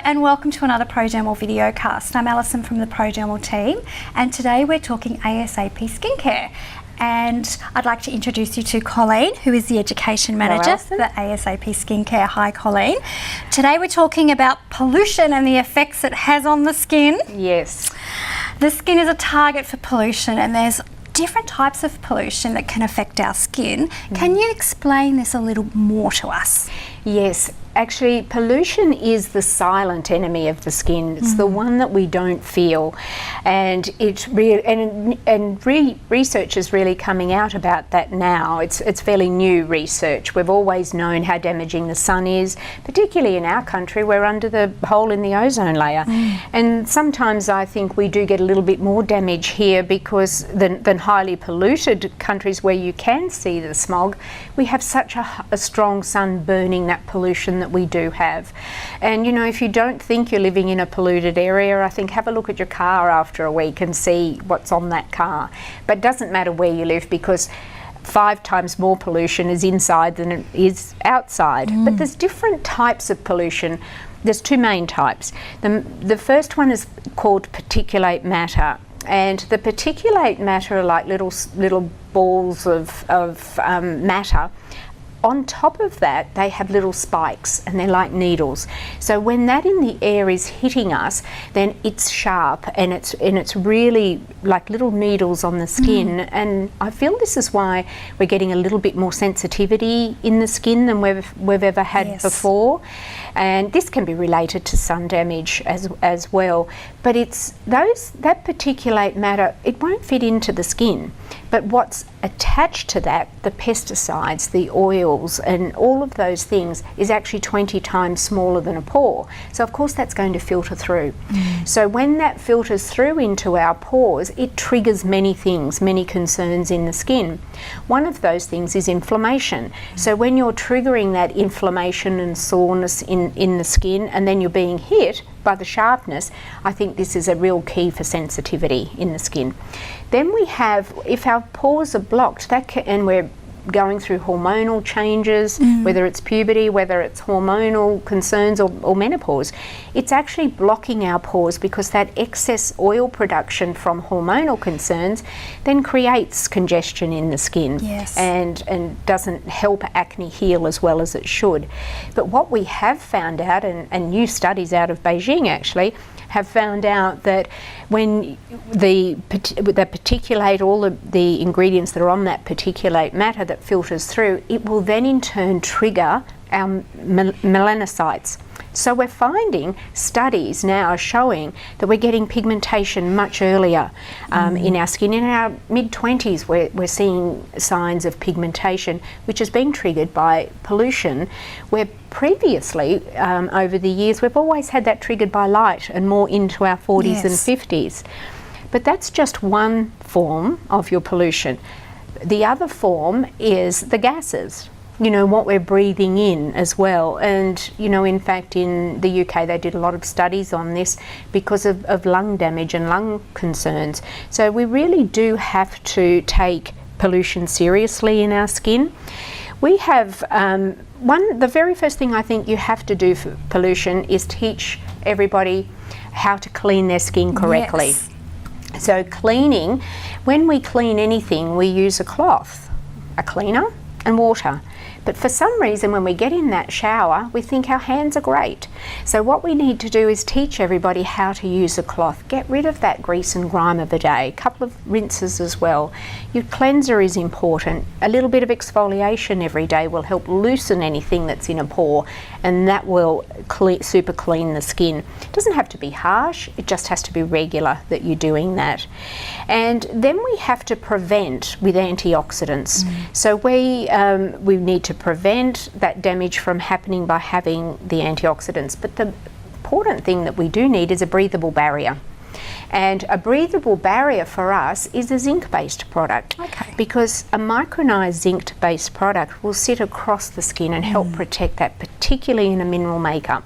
and welcome to another Prodermal videocast. I'm Allison from the Prodermal team, and today we're talking ASAP skincare. And I'd like to introduce you to Colleen, who is the Education Manager for the ASAP Skincare. Hi, Colleen. Today we're talking about pollution and the effects it has on the skin. Yes. The skin is a target for pollution, and there's different types of pollution that can affect our skin. Can you explain this a little more to us? Yes, actually pollution is the silent enemy of the skin. It's the one that we don't feel, and research is really coming out about that now. It's fairly new research. We've always known how damaging the sun is, particularly in our country. We're under the hole in the ozone layer, and sometimes I think we do get a little bit more damage here because than highly polluted countries where you can see the smog. We have such a strong sun burning that pollution that we do have. And you know, if you don't think you're living in a polluted area, I think have a look at your car after a week and see what's on that car. But it doesn't matter where you live, because 5 times more pollution is inside than it is outside. But there's different types of pollution. There's 2 main types. The first one is called particulate matter, and the particulate matter are like little balls of matter. On top of that, they have little spikes, and they're like needles. So when that in the air is hitting us, then it's sharp, and it's really like little needles on the skin. And I feel this is why we're getting a little bit more sensitivity in the skin than we've ever had before. And this can be related to sun damage as well. But it's that particulate matter, it won't fit into the skin. But what's attached to that, the pesticides, the oils, and all of those things, is actually 20 times smaller than a pore. So of course that's going to filter through. So when that filters through into our pores, it triggers many things, many concerns in the skin. One of those things is inflammation. So when you're triggering that inflammation and soreness in the skin, and then you're being hit by the sharpness, I think this is a real key for sensitivity in the skin. Then we have, if our pores are blocked, and we're going through hormonal changes, whether it's puberty, whether it's hormonal concerns or menopause, it's actually blocking our pores, because that excess oil production from hormonal concerns then creates congestion in the skin and doesn't help acne heal as well as it should. But what we have found out, and new studies out of Beijing actually, have found out that when the particulate, all the ingredients that are on that particulate matter that filters through, it will then in turn trigger our melanocytes. So we're finding studies now showing that we're getting pigmentation much earlier in our skin. In our mid-20s, we're seeing signs of pigmentation, which is being triggered by pollution, where previously, over the years, we've always had that triggered by light, and more into our 40s and 50s. But that's just one form of your pollution. The other form is the gases. You know, what we're breathing in as well. And, you know, in fact, in the UK, they did a lot of studies on this because of lung damage and lung concerns. So we really do have to take pollution seriously in our skin. We have, the very first thing I think you have to do for pollution is teach everybody how to clean their skin correctly. So cleaning, when we clean anything, we use a cloth, a cleaner, and water. But for some reason, when we get in that shower, we think our hands are great. So what we need to do is teach everybody how to use a cloth. Get rid of that grease and grime of the day. A couple of rinses as well. Your cleanser is important. A little bit of exfoliation every day will help loosen anything that's in a pore, and that will super clean the skin. It doesn't have to be harsh, it just has to be regular that you're doing that. And then we have to prevent with antioxidants. So we need to prevent that damage from happening by having the antioxidants. But the important thing that we do need is a breathable barrier. And a breathable barrier for us is a zinc-based product, because a micronized zinc-based product will sit across the skin and help protect that, particularly in a mineral makeup.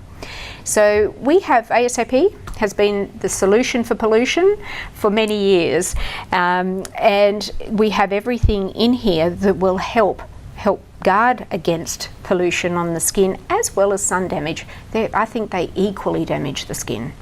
So we have, ASAP has been the solution for pollution for many years, and we have everything in here that will help guard against pollution on the skin as well as sun damage. I think they equally damage the skin.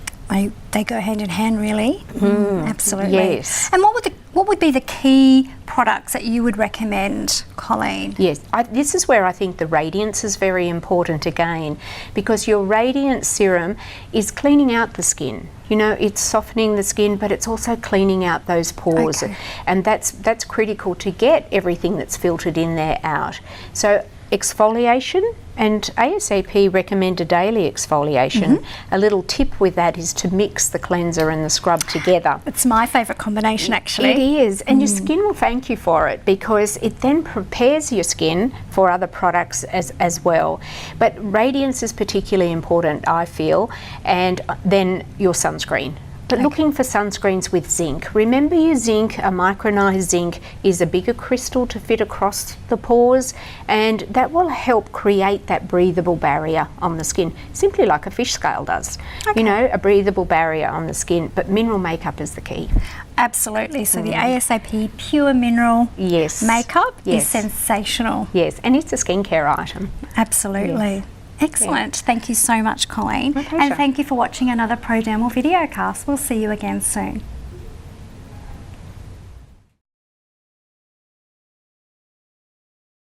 They go hand in hand, really. Absolutely. Yes. And what would be the key products that you would recommend, Colleen? Yes, this is where I think the Radiance is very important again, because your Radiance Serum is cleaning out the skin. You know, it's softening the skin, but it's also cleaning out those pores. Okay. And that's critical to get everything that's filtered in there out. So exfoliation, and ASAP recommend a daily exfoliation. A little tip with that is to mix the cleanser and the scrub together. It's my favourite combination, actually. It is, and your skin will thank you for it, because it then prepares your skin for other products as well. But Radiance is particularly important, I feel, and then your sunscreen. But looking for sunscreens with zinc. Remember, your zinc, a micronized zinc, is a bigger crystal to fit across the pores, and that will help create that breathable barrier on the skin, simply like a fish scale does. You know, a breathable barrier on the skin, but mineral makeup is the key. Absolutely. So the ASAP Pure Mineral makeup is Yes. sensational. Yes, and it's a skincare item. Absolutely. Yes. Excellent. Thank you so much, Colleen. My pleasure. And thank you for watching another Prodermal videocast. We'll see you again soon.